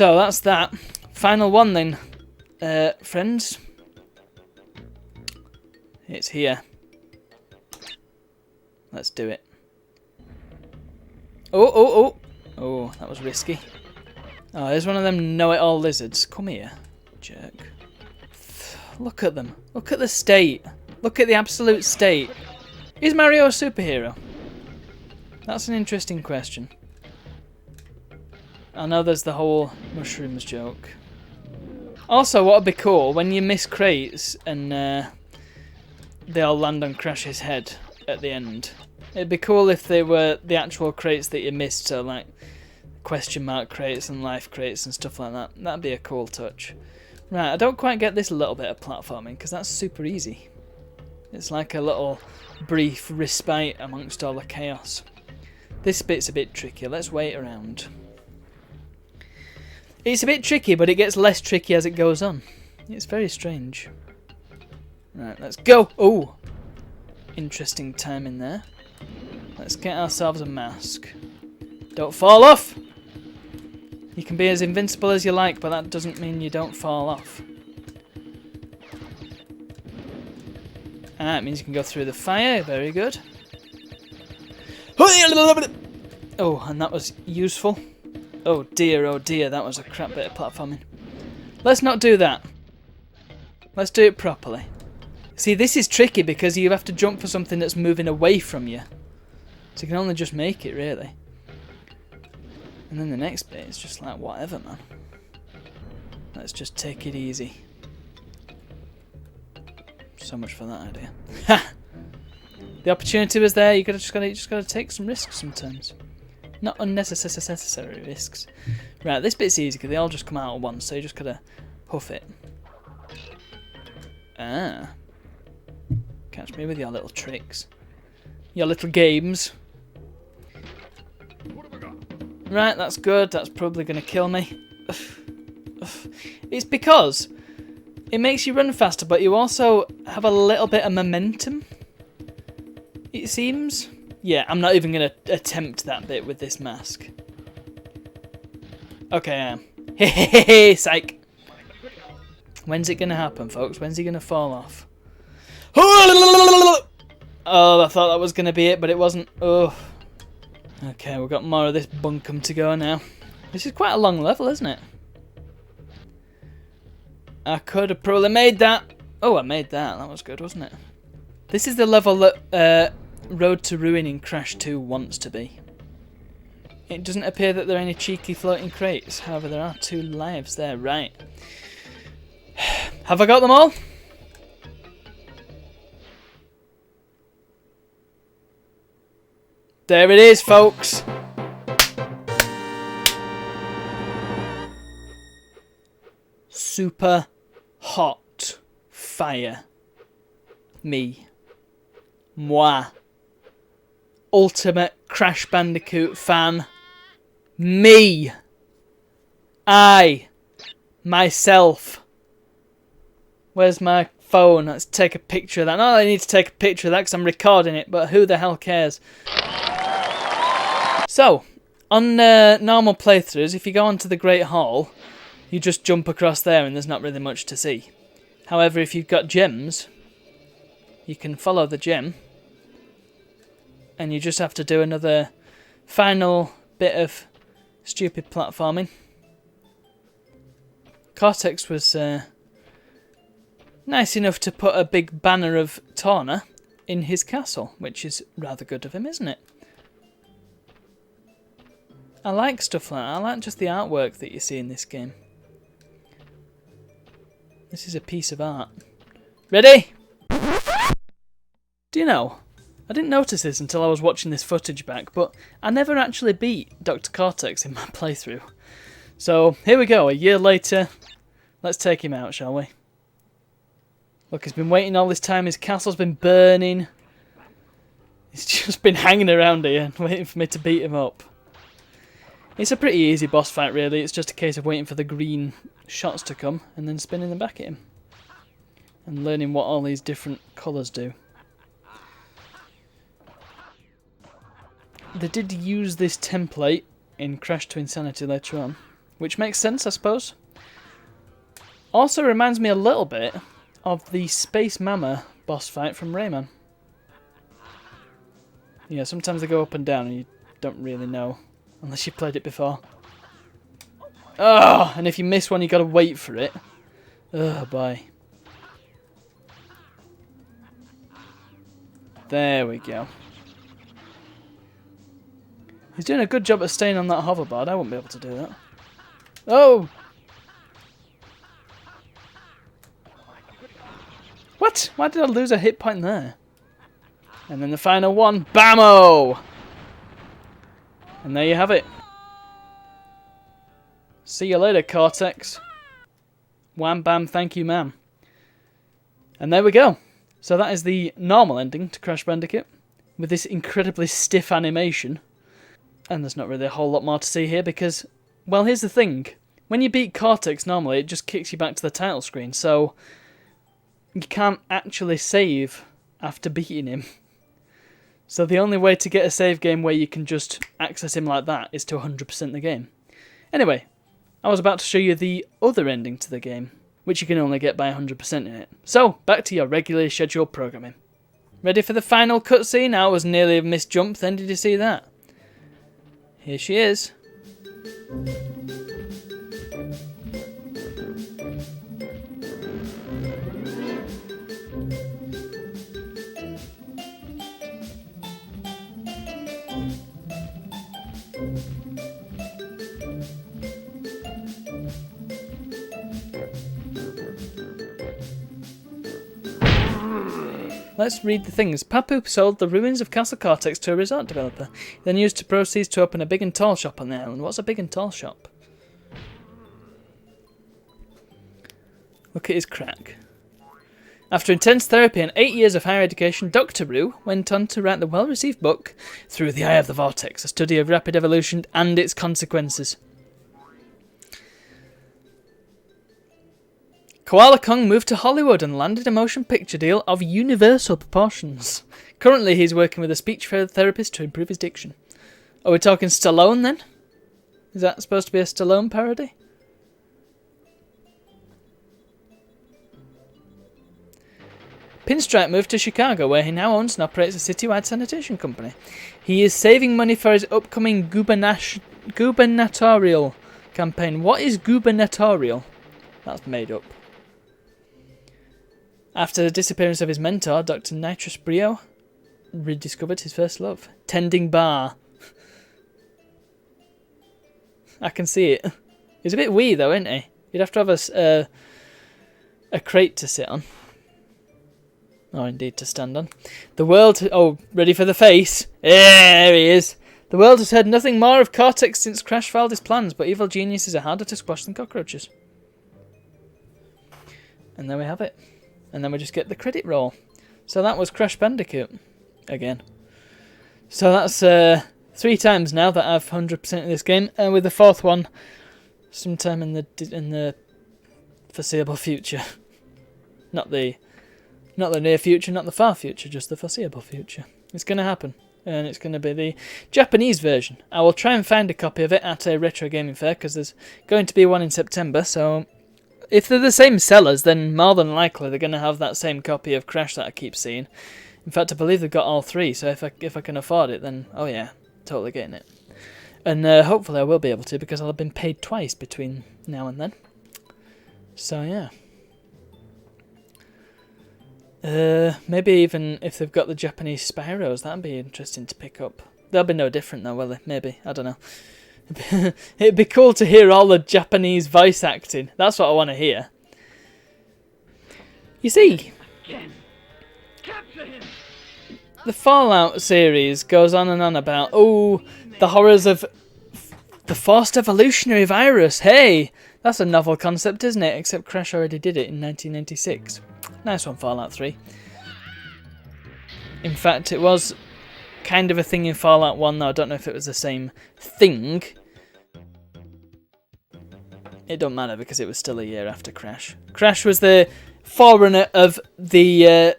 So that's that. Final one then, friends. It's here. Let's do it. Oh, oh, oh. Oh, that was risky. Oh, there's one of them know-it-all lizards. Come here, jerk. Look at them. Look at the state. Look at the absolute state. Is Mario a superhero? That's an interesting question. I know there's the whole mushrooms joke. Also, what would be cool, when you miss crates and they all land on Crash's head at the end. It'd be cool if they were the actual crates that you missed, so like question mark crates and life crates and stuff like that. That'd be a cool touch. Right, I don't quite get this little bit of platforming because that's super easy. It's like a little brief respite amongst all the chaos. This bit's a bit tricky. Let's wait around. It's a bit tricky, but it gets less tricky as it goes on. It's very strange. Right, let's go. Oh, interesting timing there. Let's get ourselves a mask. Don't fall off. You can be as invincible as you like, but that doesn't mean you don't fall off. Ah, it means you can go through the fire. Very good. Oh, and that was useful. Oh dear, that was a crap bit of platforming. Let's not do that. Let's do it properly. See, this is tricky because you have to jump for something that's moving away from you. So you can only just make it, really. And then the next bit is just like, whatever, man. Let's just take it easy. So much for that idea. Ha! The opportunity was there. You just gotta take some risks sometimes. Not unnecessary risks. Right, this bit's easy because they all just come out at once, so you just gotta huff it. Ah. Catch me with your little tricks. Your little games. Right, that's good. That's probably gonna kill me. It's because it makes you run faster, but you also have a little bit of momentum, it seems. Yeah, I'm not even going to attempt that bit with this mask. Okay, I am. Hehehe, psych. When's it going to happen, folks? When's he going to fall off? Oh, I thought that was going to be it, but it wasn't. Oh. Okay, we've got more of this bunkum to go now. This is quite a long level, isn't it? I could have probably made that. Oh, I made that. That was good, wasn't it? This is the level that Road to Ruin in Crash 2 wants to be. It doesn't appear that there are any cheeky floating crates. However, there are 2 lives there. Right. Have I got them all? There it is, folks. Super hot fire. Me. Moi. Ultimate Crash Bandicoot fan. Me. I. Myself. Where's my phone? Let's take a picture of that. No, I need to take a picture of that because I'm recording it, but who the hell cares? So, on normal playthroughs, if you go onto the Great Hall, you just jump across there and there's not really much to see. However, if you've got gems, you can follow the gem and you just have to do another final bit of stupid platforming. Cortex was nice enough to put a big banner of Torna in his castle, which is rather good of him, isn't it? I like stuff like that. I like just the artwork that you see in this game. This is a piece of art. Ready? Do you know, I didn't notice this until I was watching this footage back, but I never actually beat Dr. Cortex in my playthrough. So, here we go, a year later. Let's take him out, shall we? Look, he's been waiting all this time, his castle's been burning. He's just been hanging around here, waiting for me to beat him up. It's a pretty easy boss fight, really. It's just a case of waiting for the green shots to come and then spinning them back at him. And learning what all these different colours do. They did use this template in Crash to Insanity later on, which makes sense, I suppose. Also reminds me a little bit of the Space Mama boss fight from Rayman. Yeah, sometimes they go up and down and you don't really know, unless you've played it before. Oh, and if you miss one, you gotta wait for it. Oh, boy. There we go. He's doing a good job at staying on that hoverboard. I wouldn't be able to do that. Oh! What? Why did I lose a hit point there? And then the final one. Bammo! And there you have it. See you later, Cortex. Wham bam, thank you, ma'am. And there we go. So that is the normal ending to Crash Bandicoot, with this incredibly stiff animation. And there's not really a whole lot more to see here because, well, here's the thing. When you beat Cortex normally, it just kicks you back to the title screen, so you can't actually save after beating him. So the only way to get a save game where you can just access him like that is to 100% the game. Anyway, I was about to show you the other ending to the game, which you can only get by 100% in it. So, back to your regularly scheduled programming. Ready for the final cutscene? I was nearly a missed jump then, did you see that? Here she is. Let's read the things. Papu sold the ruins of Castle Cortex to a resort developer, then used the proceeds to open a big and tall shop on the island. What's a big and tall shop? Look at his crack. After intense therapy and 8 years of higher education, Dr. Roo went on to write the well-received book, Through the Eye of the Vortex, a study of rapid evolution and its consequences. Koala Kong moved to Hollywood and landed a motion picture deal of universal proportions. Currently, he's working with a speech therapist to improve his diction. Are we talking Stallone then? Is that supposed to be a Stallone parody? Pinstripe moved to Chicago, where he now owns and operates a citywide sanitation company. He is saving money for his upcoming gubernatorial campaign. What is gubernatorial? That's made up. After the disappearance of his mentor, Dr. Nitrus Brio rediscovered his first love. Tending bar. I can see it. He's a bit wee though, isn't he? You'd have to have a crate to sit on. Or indeed to stand on. The world... Oh, ready for the face? Yeah, there he is. The world has heard nothing more of Cortex since Crash filed his plans, but evil geniuses are harder to squash than cockroaches. And there we have it. And then we just get the credit roll. So that was Crash Bandicoot. Again. So that's 3 times now that I've 100% of this game. And with the 4th one sometime in the foreseeable future. Not the near future, not the far future, just the foreseeable future. It's going to happen. And it's going to be the Japanese version. I will try and find a copy of it at a retro gaming fair, because there's going to be one in September, so... If they're the same sellers, then more than likely they're going to have that same copy of Crash that I keep seeing. In fact, I believe they've got all 3, so if I can afford it, then, oh yeah, totally getting it. And hopefully I will be able to, because I'll have been paid twice between now and then. So yeah. Maybe even if they've got the Japanese Spyros, that'd be interesting to pick up. They'll be no different though, will they? Maybe, I don't know. It'd be cool to hear all the Japanese voice acting. That's what I want to hear. You see, the Fallout series goes on and on about, oh, the horrors of the forced evolutionary virus. Hey, that's a novel concept, isn't it? Except Crash already did it in 1996. Nice one, Fallout 3. In fact, it was kind of a thing in Fallout 1, though I don't know if it was the same thing. It don't matter because it was still a year after Crash. Crash was the forerunner of the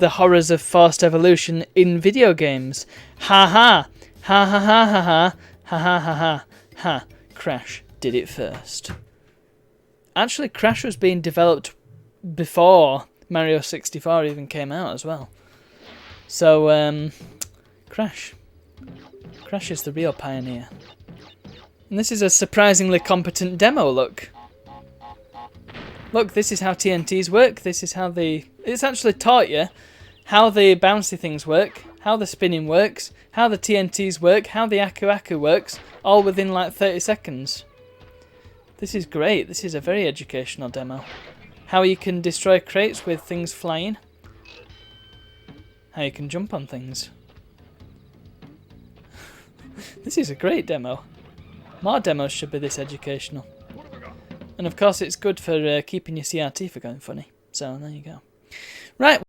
horrors of forced evolution in video games. Ha ha ha ha ha ha ha ha ha ha ha. Crash. did it first. Actually, Crash was being developed before Mario 64 even came out as well. So, Crash is the real pioneer. And this is a surprisingly competent demo, look. Look, this is how TNTs work. This is how it's actually taught you how the bouncy things work, how the spinning works, how the TNTs work, how the Aku Aku works, all within like 30 seconds. This is great. This is a very educational demo. How you can destroy crates with things flying. How you can jump on things. This is a great demo. More demos should be this educational. And of course it's good for keeping your CRT from going funny. So there you go. Right.